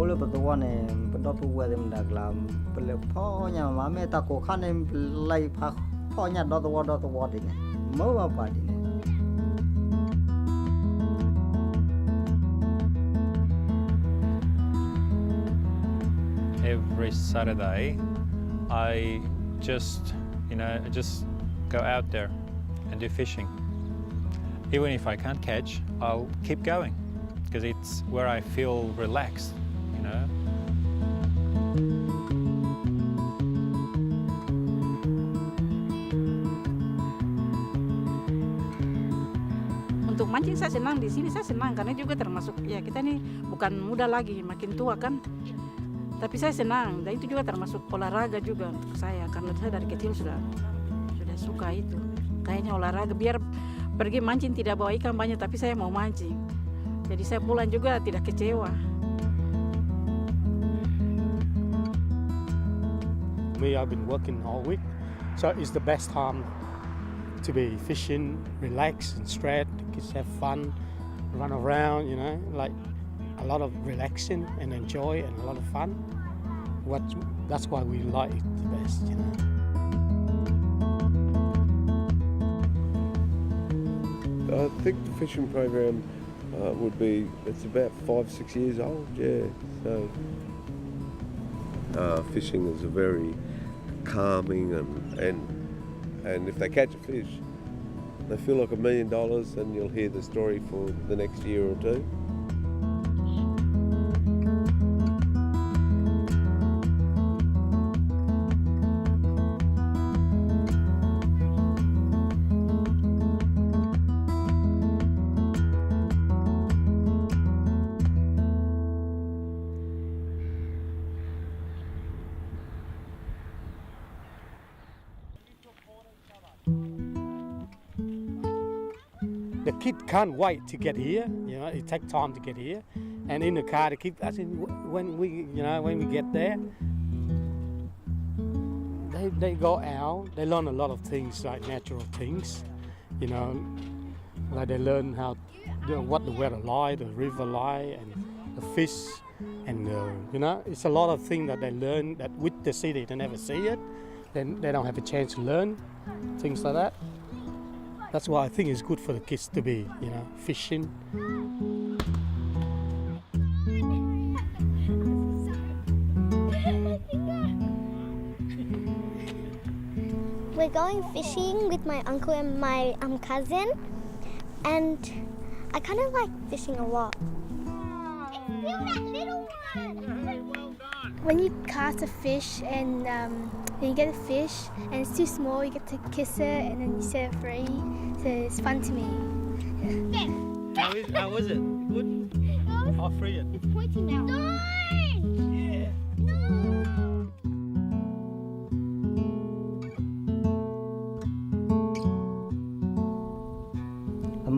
le betul ni benda tu buat dem dak lam beli pohnya mame tak ko kan em lai pak pohnya dot ini mau apa ini. Every Saturday, I just go out there and do fishing. Even if I can't catch, I'll keep going because it's where I feel relaxed, Untuk mancing saya senang di sini, saya senang karena juga termasuk ya kita ini bukan muda lagi, makin tua kan. Tapi saya senang, dan itu juga termasuk olahraga juga untuk saya karena saya dari kecil sudah suka itu. Kayaknya olahraga biar pergi mancing tidak bawa ikan banyak tapi saya mau mancing. Jadi saya pulang juga tidak kecewa. Me, I've been working all week, so it's the best time to be fishing, relax and straight, kids have fun, run around, like a lot of relaxing and enjoy and a lot of fun. That's why we like it the best, I think the fishing program it's about 5-6 years old, yeah. So fishing is a very calming and if they catch a fish, they feel like $1 million and you'll hear the story for the next year or two. The kid can't wait to get here. It takes time to get here, and in the car, the kid. I said, when we get there, they go out. They learn a lot of things, like natural things, like they learn what the weather like, the river like, and the fish, and it's a lot of things that they learn that with the city they never see it. Then they don't have a chance to learn things like that. That's why I think it's good for the kids to be, fishing. We're going fishing with my uncle and my cousin, and I kind of like fishing a lot. It's still that little one! Hey, well done! When you cast a fish and you get a fish and it's too small, you get to kiss it and then you set it free. So it's fun to me. How is it? Good? I'll free it. It's pointing now. Yeah.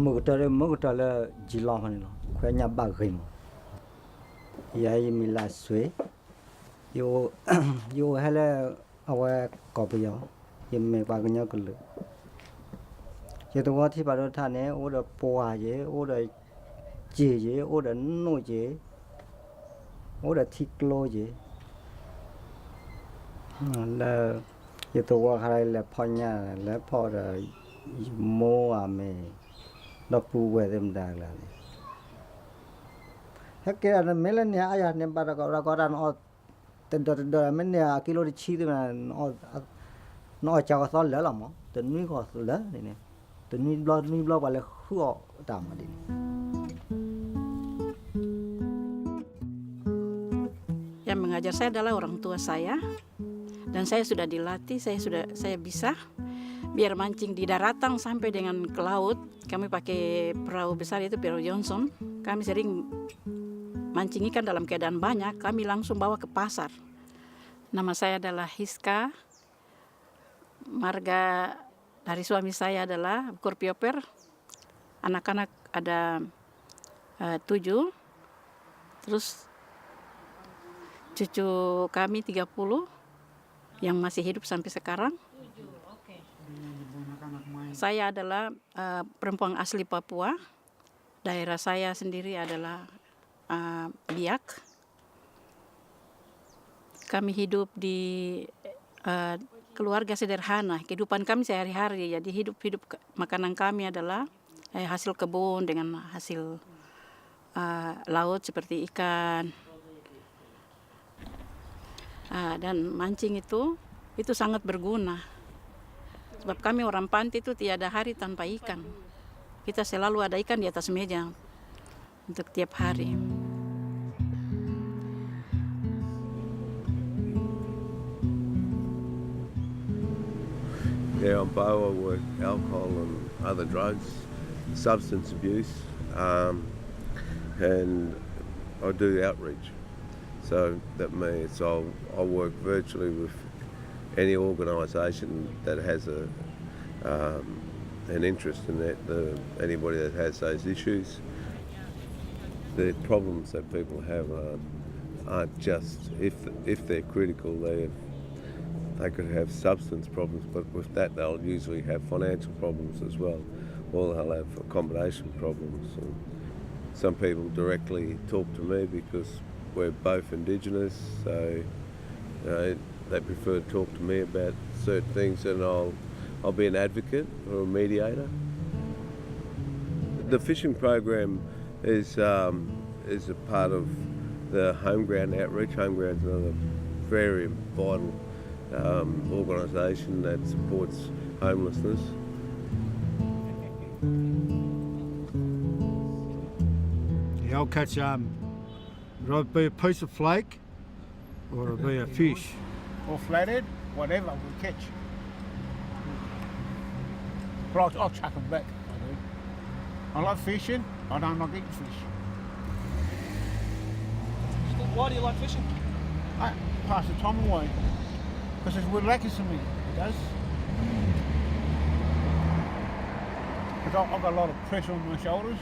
Mực trời là chỉ lo hơn nó, khoe nhà bà gầy mà, vậy mình là suy, yêu hay là ao có bây giờ, vậy mình bà cái nhau cái lửa, vậy tôi thì bà đó thà này, ở đó bò gì, ở đó chè gì, ở đó nồi gì, ở đó thịt lô gì, là vậy tôi hay là phò nhà là phò rồi mua Amie. Nó phụ về dem đàng là này. Hết cái anh mấy lần này ai nem bà có ra nó tên đồ mấy này kilo đi chi thì mà nó cho có lỡ lắm á, tên mi có lỡ này nè, tên mi lo vào là khua tạm mà đi. Yang mengajar saya adalah orang tua saya dan saya sudah dilatih, saya bisa biar mancing di daratan sampai dengan ke laut. Kami pakai perahu besar itu perahu Johnson. Kami sering mancing ikan dalam keadaan banyak, kami langsung bawa ke pasar. Nama saya adalah Hiska. Marga dari suami saya adalah Kurpioper. Anak-anak ada 7. Terus cucu kami 30 yang masih hidup sampai sekarang. Saya adalah perempuan asli Papua. Daerah saya sendiri adalah Biak. Kami hidup di keluarga sederhana. Kehidupan kami sehari-hari. Jadi hidup makanan kami adalah hasil kebun dengan hasil laut seperti ikan. Dan mancing itu sangat berguna. Sebab kami orang pantai itu tiada hari tanpa ikan. Kita selalu ada ikan di atas meja untuk tiap hari. Yeah, on Bow I work alcohol and other drugs, substance abuse, and I do outreach. So that means I'll work virtually with any organisation that has an interest in that, anybody that has those issues. The problems that people have aren't just, if they're critical, they could have substance problems, but with that they'll usually have financial problems as well, or they'll have accommodation problems. And some people directly talk to me because we're both Indigenous, so they prefer to talk to me about certain things, and I'll be an advocate or a mediator. The fishing program is a part of the Homeground outreach. Homeground's another very vital organisation that supports homelessness. Yeah, I'll catch it'll be a piece of flake or it'll be a fish. Or flathead, whatever we catch. But I'll chuck them back, I do. I love fishing, I don't like eating fish. Why do you like fishing? I pass the time away, because it's relaxing to me, it does. Because I've got a lot of pressure on my shoulders.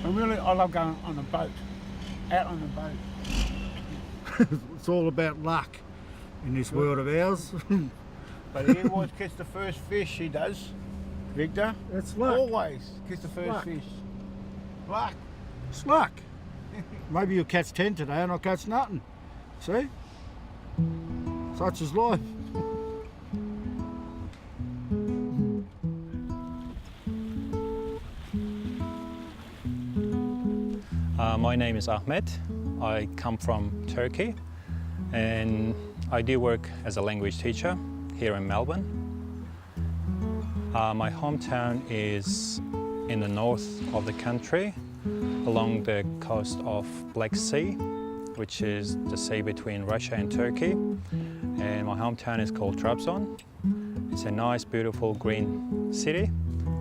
And really, I love going on a boat, out on the boat. It's all about luck in this world of ours. But he always gets the first fish, he does, Victor. It's luck. Always gets the first Luck. fish. Luck. It's luck. Maybe you'll catch 10 today and I'll catch nothing. See? Such is life. My name is Ahmet. I come from Turkey and I do work as a language teacher here in Melbourne. My hometown is in the north of the country, along the coast of Black Sea, which is the sea between Russia and Turkey. And my hometown is called Trabzon. It's a nice, beautiful green city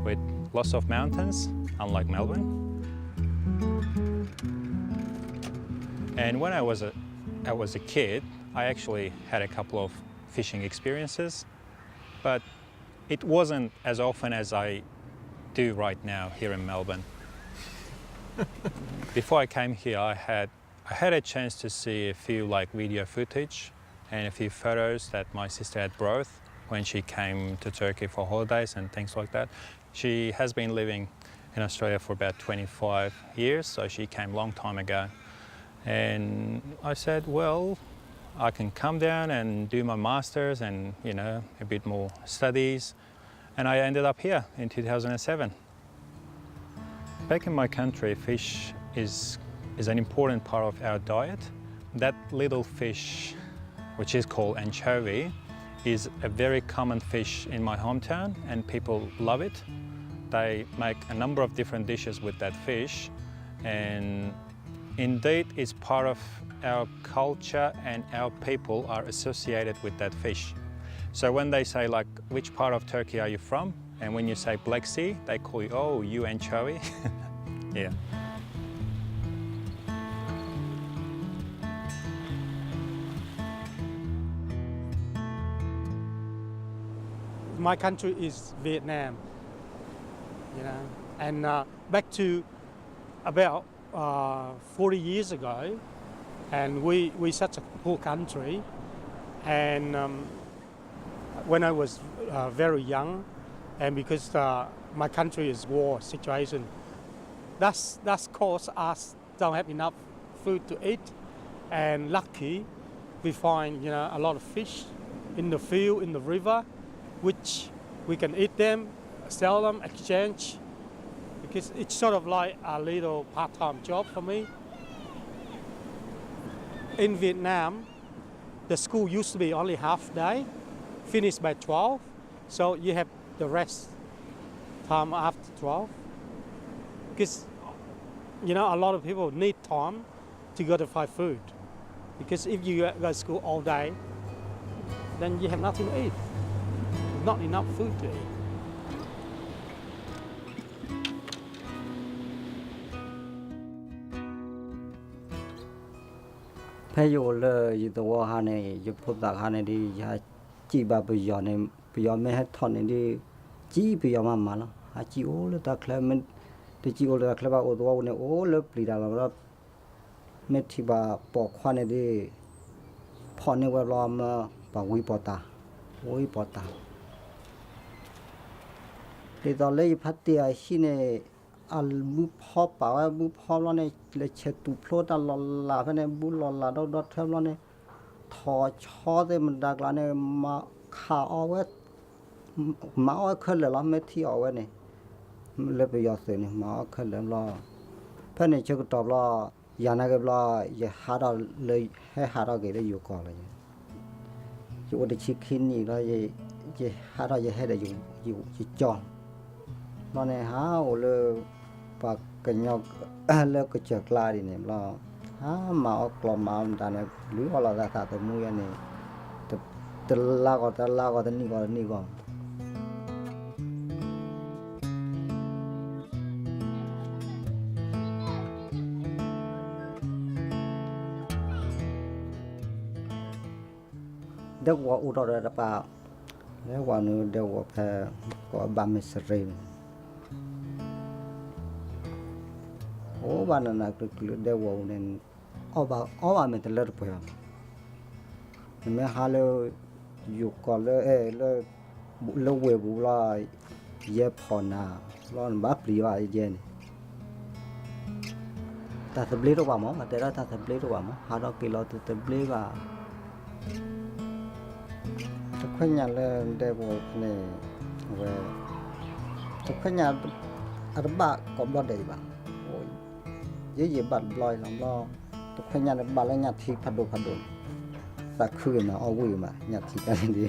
with lots of mountains, unlike Melbourne. And when I was a kid, I actually had a couple of fishing experiences, but it wasn't as often as I do right now here in Melbourne. Before I came here, I had a chance to see a few video footage and a few photos that my sister had brought when she came to Turkey for holidays and things like that. She has been living in Australia for about 25 years, so she came a long time ago. And I said, well, I can come down and do my master's and, a bit more studies. And I ended up here in 2007. Back in my country, fish is an important part of our diet. That little fish, which is called anchovy, is a very common fish in my hometown and people love it. They make a number of different dishes with that fish, and indeed it's part of our culture and our people are associated with that fish. So when they say which part of Turkey are you from? And when you say Black Sea, they call you, oh, you anchovy. Yeah. My country is Vietnam, and back to about 40 years ago, and we're such a poor country, and when I was very young, and because my country is war situation, that's caused us don't have enough food to eat, and lucky we find a lot of fish in the field, in the river, which we can eat them, sell them, exchange, because it's sort of like a little part-time job for me. In Vietnam, the school used to be only half day, finished by 12, so you have the rest time after 12. Because, a lot of people need time to go to find food. Because if you go to school all day, then you have nothing to eat. Not enough food to eat. Pay your you the war honey, you put that honey, ya chiba beyond me had ton in the cheap your mamma. I see all the clement, the chi all the clever old one, all the pleader, metiba, pork quantity, pony were llama, but we pota. The dolly patty I seen a move hop, our move hop on a lecture to plot a laugh and a bull or ladder dot tell on a torch, haw them daglane ma car or ma color la meti or any. Let be your thing, ma color law. Penny check top law, Yanaga law, ye had a lay, had a get you call it. You want the chicken, ye had a head of you, John. Nó này há ô lơ và cái nhau lơ cái chợ la đi nè lo há mà clom mà ta này lưỡi họ là ta từ mũi này từ la gọi ta ni gọi đeo qua u đó là ba đeo qua nữa đeo qua phải có 30 sợi banana de wo nen oba me teler po ya me halo yu ko le le we bu la ye phona lon ba pri wa ye ne ta tabli ro ba mo ma te ra ta tabli ro ba mo ha do kilo te tabli ba ta khanya le de wo ne we ta khanya arba ko lo de ba dễ bật lòi làm lo tôi khuyên nhà bà lấy nhà thịt phật đồ ta khơi mà ao mà nhà thịt cái gì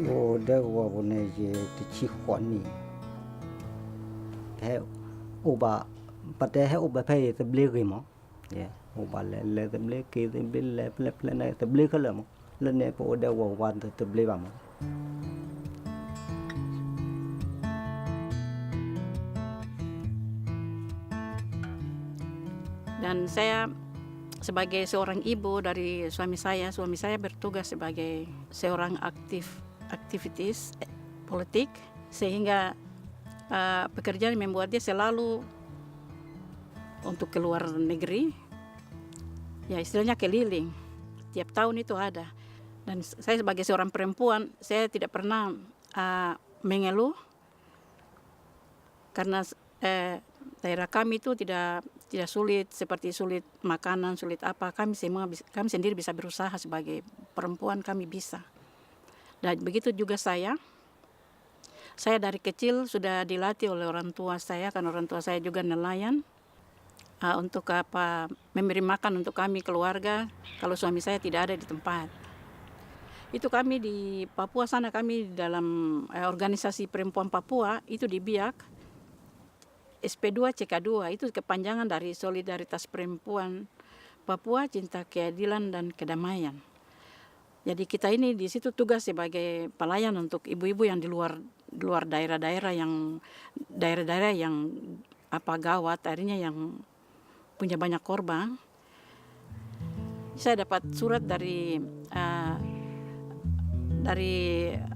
ô đây qua bên này thì chỉ khoản nhỉ theo ô bà đây hay ô bà phải tập luyện gì mà ô bà lấy tập luyện kia tập luyện lên này tập luyện cái gì mà lên này bộ đây qua quan tập luyện vào mà Dan saya sebagai seorang ibu dari suami saya bertugas sebagai seorang aktivis politik sehingga pekerjaan membuat dia selalu untuk keluar negeri, ya istilahnya keliling, tiap tahun itu ada. Dan saya sebagai seorang perempuan, saya tidak pernah mengeluh karena daerah kami itu tidak sulit seperti sulit makanan, sulit apa. Kami sendiri bisa berusaha sebagai perempuan, kami bisa. Dan begitu juga saya dari kecil sudah dilatih oleh orang tua saya, karena orang tua saya juga nelayan, untuk memberi makan untuk kami keluarga kalau suami saya tidak ada di tempat. Itu kami di Papua sana, kami dalam organisasi perempuan Papua itu di Biak. SP2 CK2 itu kepanjangan dari Solidaritas Perempuan Papua Cinta Keadilan dan Kedamaian. Jadi kita ini di situ tugas sebagai pelayan untuk ibu-ibu yang di luar daerah-daerah yang gawat, akhirnya yang punya banyak korban. Saya dapat surat dari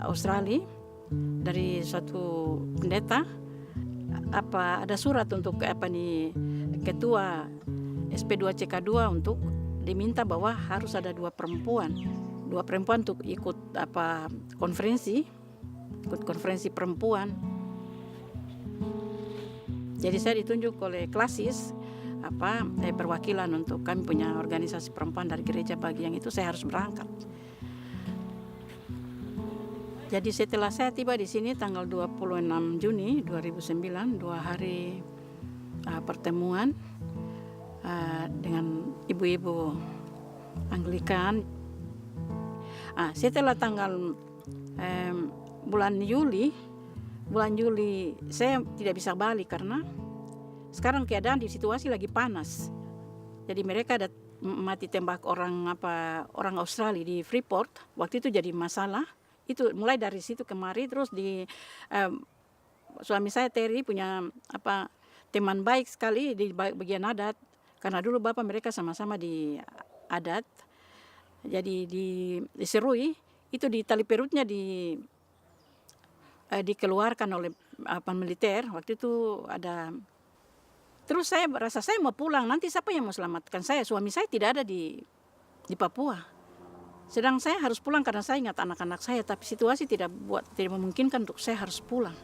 Australia, dari suatu pendeta. Ada surat untuk ketua SP2 CK2 untuk diminta bahwa harus ada dua perempuan untuk ikut konferensi perempuan. Jadi saya ditunjuk oleh klasis perwakilan untuk kami punya organisasi perempuan dari gereja pagi yang itu saya harus berangkat. Jadi setelah saya tiba di sini tanggal 26 Juni 2009, 2 hari pertemuan dengan ibu-ibu Anglikan. Setelah tanggal bulan Juli saya tidak bisa balik karena sekarang keadaan di situasi lagi panas. Jadi mereka ada mati tembak orang Australia di Freeport. Waktu itu jadi masalah. Itu mulai dari situ kemari terus di suami saya Terry punya teman baik sekali di bagian adat karena dulu bapak mereka sama-sama di adat. Jadi diserui itu di tali perutnya dikeluarkan oleh militer. Waktu itu ada. Terus saya merasa saya mau pulang, nanti siapa yang mau selamatkan saya? Suami saya tidak ada di Papua. Sedang saya harus pulang karena saya ingat anak-anak saya, tapi situasi tidak memungkinkan untuk saya harus pulang.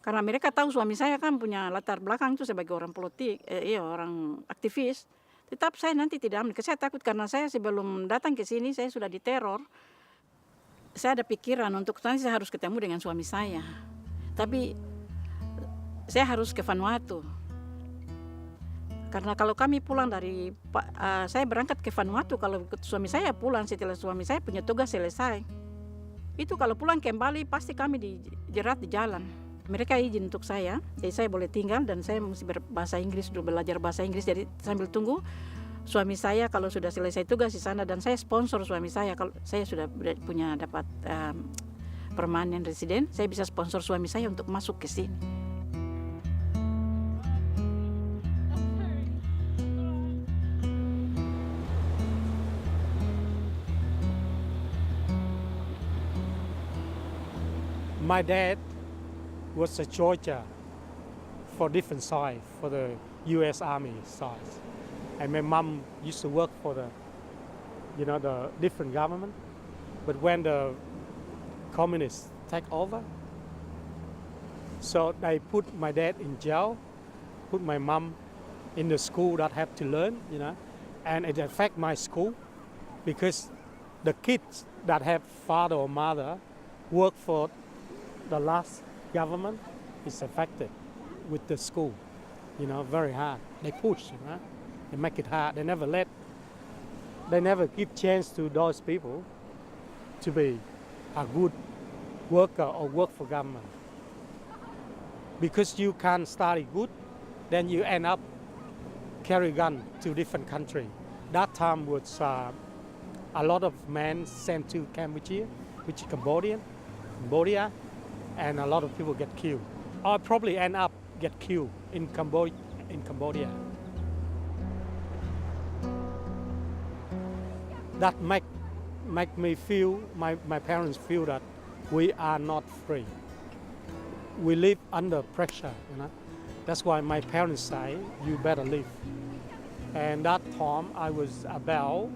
Karena mereka tahu suami saya kan punya latar belakang itu sebagai orang politik, orang aktivis. Tetap saya nanti tidak aman. Saya takut karena saya sebelum datang ke sini saya sudah diteror. Saya ada pikiran untuk nanti saya harus ketemu dengan suami saya. Tapi saya harus ke Vanuatu. Karena kalau kami pulang saya berangkat ke Vanuatu, kalau suami saya pulang setelah suami saya punya tugas selesai. Itu kalau pulang kembali pasti kami dijerat di jalan. Mereka izin untuk saya, jadi saya boleh tinggal dan saya mesti berbahasa Inggris, dulu belajar bahasa Inggris. Jadi sambil tunggu suami saya kalau sudah selesai tugas di sana dan saya sponsor suami saya. Kalau saya sudah dapat permanent resident, saya bisa sponsor suami saya untuk masuk ke sini. My dad was a Georgia for different side, for the U.S. Army side. And my mom used to work for the different government. But when the communists take over, so they put my dad in jail, put my mom in the school that have to learn, and it affect my school because the kids that have father or mother work for the last government is affected with the school, very hard. They push, they make it hard. They never give chance to those people to be a good worker or work for government. Because you can't study good, then you end up carry gun to different country. That time was a lot of men sent to Cambodia, which is Cambodia, and a lot of people get killed. I'll probably end up get killed in Cambodia. That make me feel, my parents feel that we are not free. We live under pressure, That's why my parents say, you better leave. And that time I was about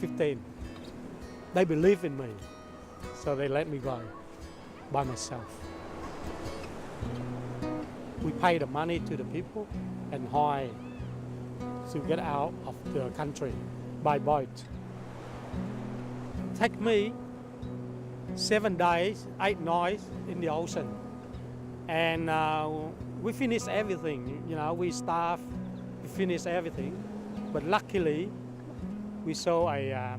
15. They believe in me, so they let me go by myself. We pay the money to the people and hire to get out of the country by boat. Take me 7 days, 8 nights in the ocean. And we finished everything, we starved, we finished everything. But luckily, we saw a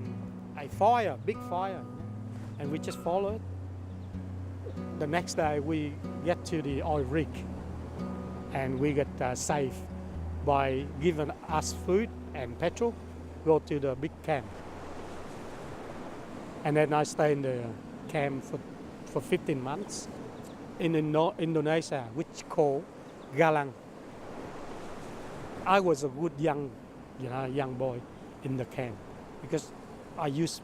fire, big fire, and we just followed. The next day, we get to the oil rig, and we get saved by giving us food and petrol, go to the big camp. And then I stay in the camp for 15 months in Indonesia, which is called Galang. I was a good young boy in the camp because I used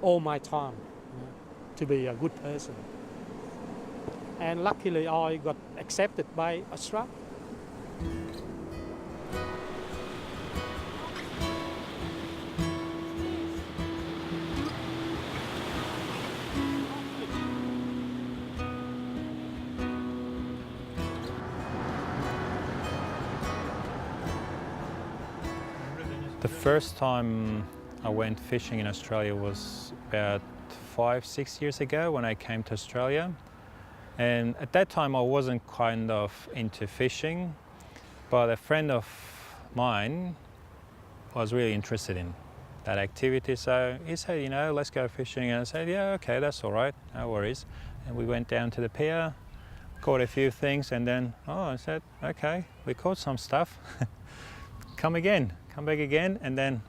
all my time to be a good person. And luckily I got accepted by Australia. The first time I went fishing in Australia was about 5-6 years ago when I came to Australia. And at that time I wasn't kind of into fishing, but a friend of mine was really interested in that activity. So he said, you know, let's go fishing. And I said, yeah, okay, that's all right, no worries. And we went down to the pier, caught a few things, and then, I said, okay, we caught some stuff. Come back again. And then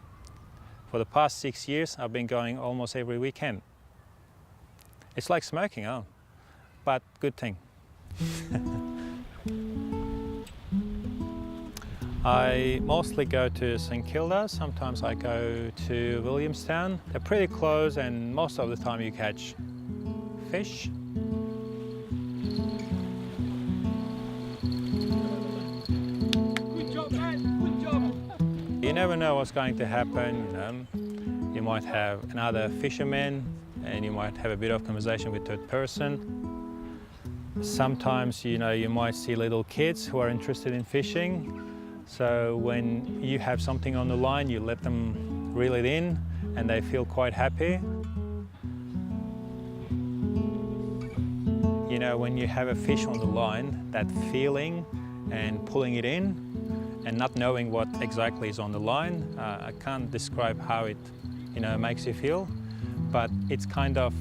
for the past 6 years, I've been going almost every weekend. It's like smoking, but good thing. I mostly go to St Kilda, sometimes I go to Williamstown. They're pretty close and most of the time you catch fish. Good job, man. Good job. You never know what's going to happen, you know. You might have another fisherman and you might have a bit of conversation with that person. Sometimes, you know, you might see little kids who are interested in fishing. So when you have something on the line, you let them reel it in and they feel quite happy. You know, when you have a fish on the line, that feeling and pulling it in and not knowing what exactly is on the line, I can't describe how it, you know, makes you feel, but it's kind of